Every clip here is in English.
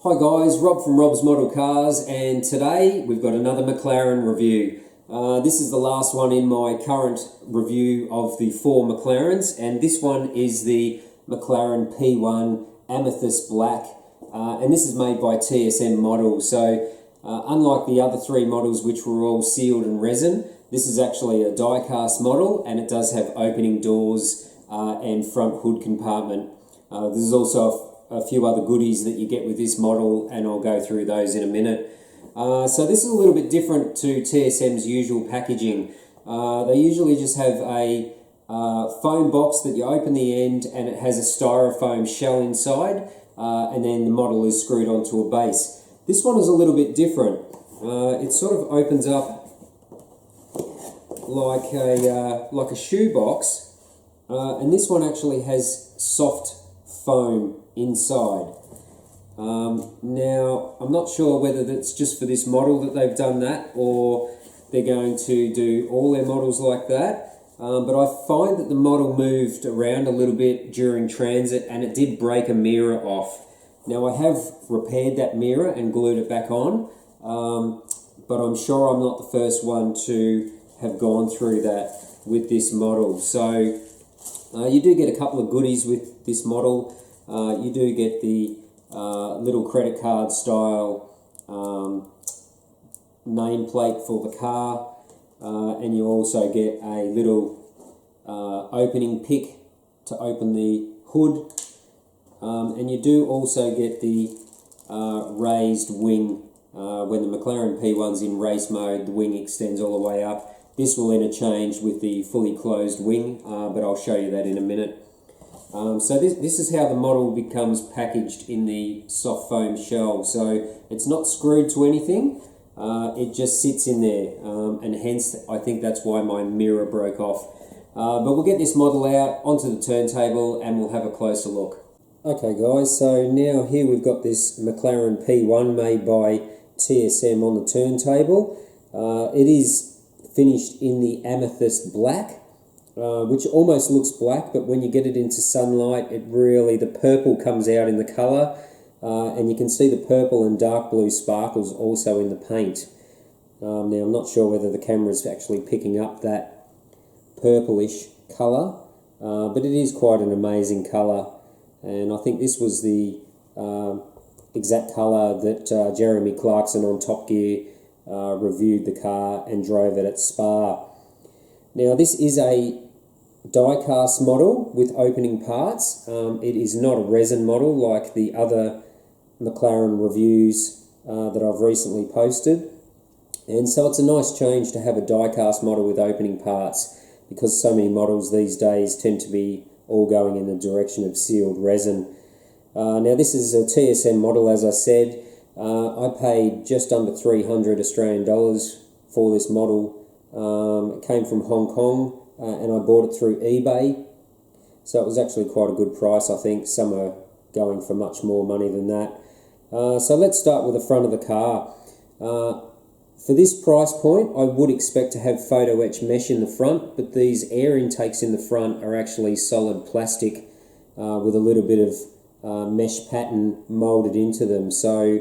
Hi guys, Rob from Rob's Model Cars, and today we've got another McLaren review. This is the last one in my current review of the 4 McLarens, and this one is the McLaren P1 Amethyst Black, and this is made by TSM Models. So unlike the other 3 models which were all sealed in resin, this is actually a die-cast model, and it does have opening doors and front hood compartment. There's also a few other goodies that you get with this model, and I'll go through those in a minute. So this is a little bit different to TSM's usual packaging. They usually just have a foam box that you open the end and it has a styrofoam shell inside, and then the model is screwed onto a base. This one is a little bit different. It sort of opens up like a shoe box, and this one actually has soft foam inside. Now I'm not sure whether that's just for this model that they've done that, or they're going to do all their models like that, but I find that the model moved around a little bit during transit and it did break a mirror off. Now I have repaired that mirror and glued it back on, but I'm sure I'm not the first one to have gone through that with this model. So you do get a couple of goodies with this model. You do get the little credit card style nameplate for the car, and you also get a little opening pick to open the hood, and you do also get the raised wing. When the McLaren P1's in race mode, the wing extends all the way up. This will interchange with the fully closed wing, but I'll show you that in a minute. So this is how the model becomes packaged in the soft foam shell. So it's not screwed to anything, it just sits in there, and hence I think that's why my mirror broke off. But we'll get this model out onto the turntable and we'll have a closer look. Okay guys, so now here we've got this McLaren P1 made by TSM on the turntable. It is finished in the Amethyst Black, which almost looks black, but when you get it into sunlight, the purple comes out in the colour, and you can see the purple and dark blue sparkles also in the paint. Now I'm not sure whether the camera's actually picking up that purplish colour, but it is quite an amazing colour, and I think this was the exact colour that Jeremy Clarkson on Top Gear reviewed the car and drove it at Spa. Now this is a die-cast model with opening parts. It is not a resin model like the other McLaren reviews that I've recently posted, and so it's a nice change to have a die-cast model with opening parts, because so many models these days tend to be all going in the direction of sealed resin. Now this is a TSM model, as I said. I paid just under 300 Australian dollars for this model. It came from Hong Kong, and I bought it through eBay, so it was actually quite a good price. I think some are going for much more money than that. So let's start with the front of the car. For this price point, I would expect to have photo etch mesh in the front, but these air intakes in the front are actually solid plastic with a little bit of mesh pattern moulded into them. So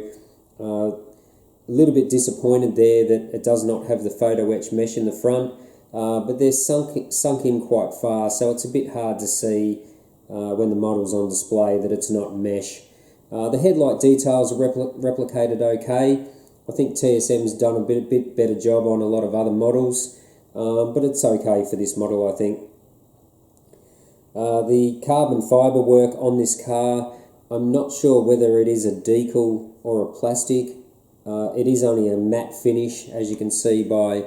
a little bit disappointed there that it does not have the photo etch mesh in the front, but they're sunk in quite far, so it's a bit hard to see when the model's on display that it's not mesh. The headlight details are replicated okay. I think TSM's done a bit better job on a lot of other models, but it's okay for this model, I think. The carbon fibre work on this car, I'm not sure whether it is a decal or a plastic. It is only a matte finish, as you can see by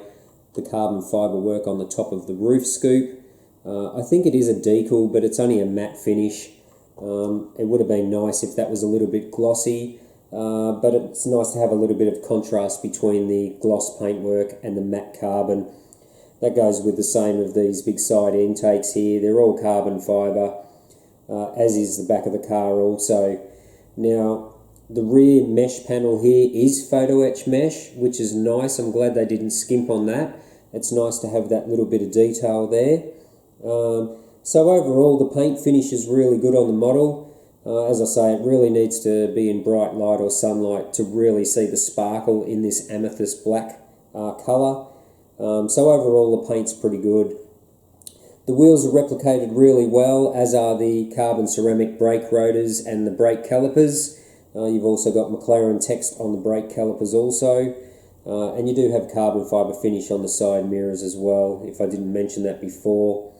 the carbon fibre work on the top of the roof scoop. I think it is a decal, but it's only a matte finish. It would have been nice if that was a little bit glossy, but it's nice to have a little bit of contrast between the gloss paintwork and the matte carbon. That goes with the same of these big side intakes here. They're all carbon fibre, as is the back of the car also. Now, the rear mesh panel here is photo etch mesh, which is nice. I'm glad they didn't skimp on that. It's nice to have that little bit of detail there. So overall, the paint finish is really good on the model. As I say, it really needs to be in bright light or sunlight to really see the sparkle in this amethyst black colour. So overall the paint's pretty good. The wheels are replicated really well, as are the carbon ceramic brake rotors and the brake calipers. You've also got McLaren text on the brake calipers also. And you do have carbon fibre finish on the side mirrors as well, if I didn't mention that before.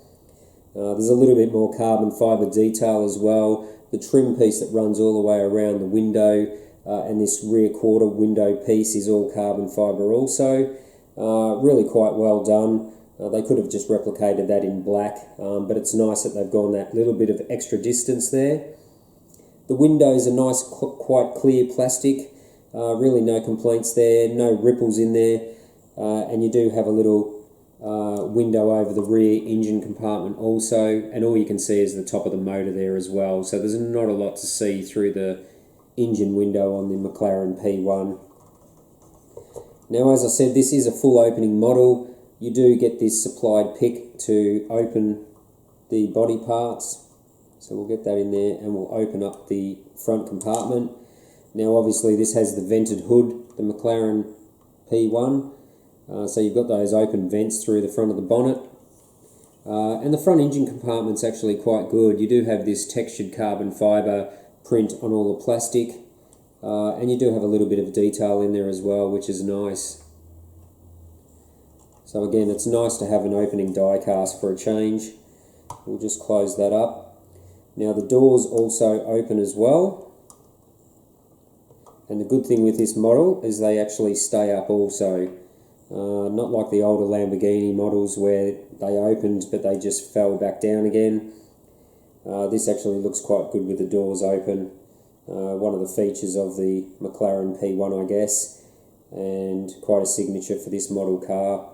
There's a little bit more carbon fibre detail as well. The trim piece that runs all the way around the window and this rear quarter window piece is all carbon fibre also. Really quite well done. They could have just replicated that in black, but it's nice that they've gone that little bit of extra distance there. The windows are nice, quite clear plastic. Really no complaints there, no ripples in there, and you do have a little window over the rear engine compartment also, and all you can see is the top of the motor there as well, so there's not a lot to see through the engine window on the McLaren P1. Now, as I said, this is a full opening model. You do get this supplied pick to open the body parts, so we'll get that in there and we'll open up the front compartment. Now obviously this has the vented hood, the McLaren P1, so you've got those open vents through the front of the bonnet. And the front engine compartment's actually quite good. You do have this textured carbon fibre print on all the plastic, and you do have a little bit of detail in there as well, which is nice. So again, it's nice to have an opening die cast for a change. We'll just close that up. Now the doors also open as well. And the good thing with this model is they actually stay up also. Not like the older Lamborghini models where they opened but they just fell back down again. This actually looks quite good with the doors open. One of the features of the McLaren P1, I guess, and quite a signature for this model car.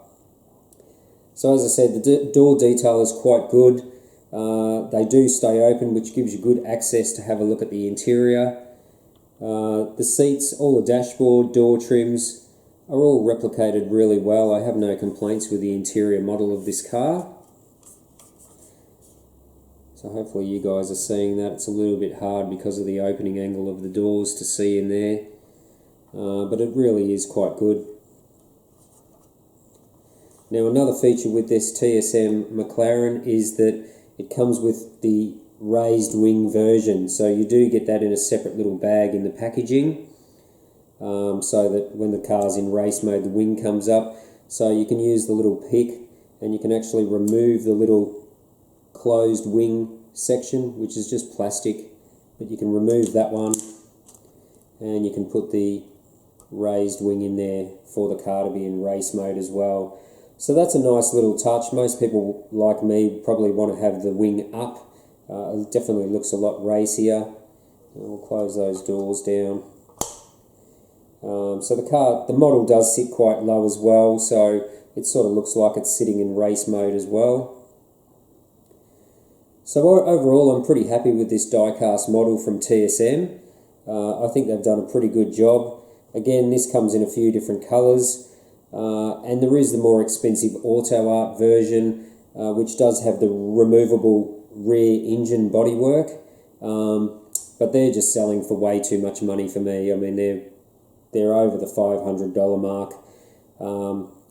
So as I said, the door detail is quite good. They do stay open, which gives you good access to have a look at the interior. The seats, all the dashboard, door trims are all replicated really well. I have no complaints with the interior model of this car. So hopefully you guys are seeing that. It's a little bit hard because of the opening angle of the doors to see in there, but it really is quite good. Now another feature with this TSM McLaren is that it comes with the raised wing version, so you do get that in a separate little bag in the packaging, so that when the car's in race mode the wing comes up, so you can use the little pick and you can actually remove the little closed wing section, which is just plastic, but you can remove that one and you can put the raised wing in there for the car to be in race mode as well. So that's a nice little touch. Most people like me probably want to have the wing up. It definitely looks a lot racier. We'll close those doors down. So the model does sit quite low as well, so it sort of looks like it's sitting in race mode as well. So overall I'm pretty happy with this die-cast model from TSM. I think they've done a pretty good job. Again, this comes in a few different colours. And there is the more expensive Auto Art version, which does have the removable rear engine bodywork, but they're just selling for way too much money for me. I mean, they're over the $500 mark,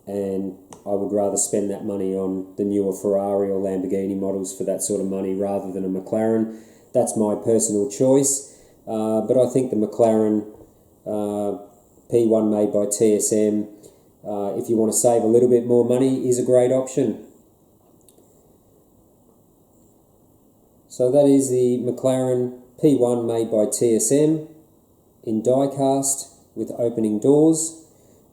and I would rather spend that money on the newer Ferrari or Lamborghini models for that sort of money rather than a McLaren. That's my personal choice, but I think the McLaren P1 made by TSM, if you want to save a little bit more money, is a great option. So that is the McLaren P1 made by TSM in die-cast with opening doors.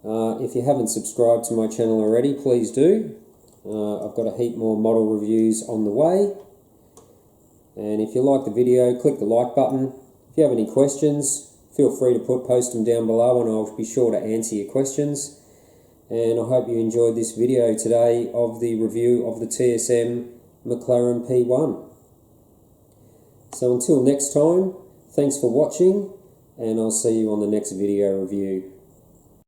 If you haven't subscribed to my channel already, please do. I've got a heap more model reviews on the way. And if you like the video, click the like button. If you have any questions, feel free to post them down below and I'll be sure to answer your questions. And I hope you enjoyed this video today of the review of the TSM McLaren P1. So until next time, thanks for watching and I'll see you on the next video review.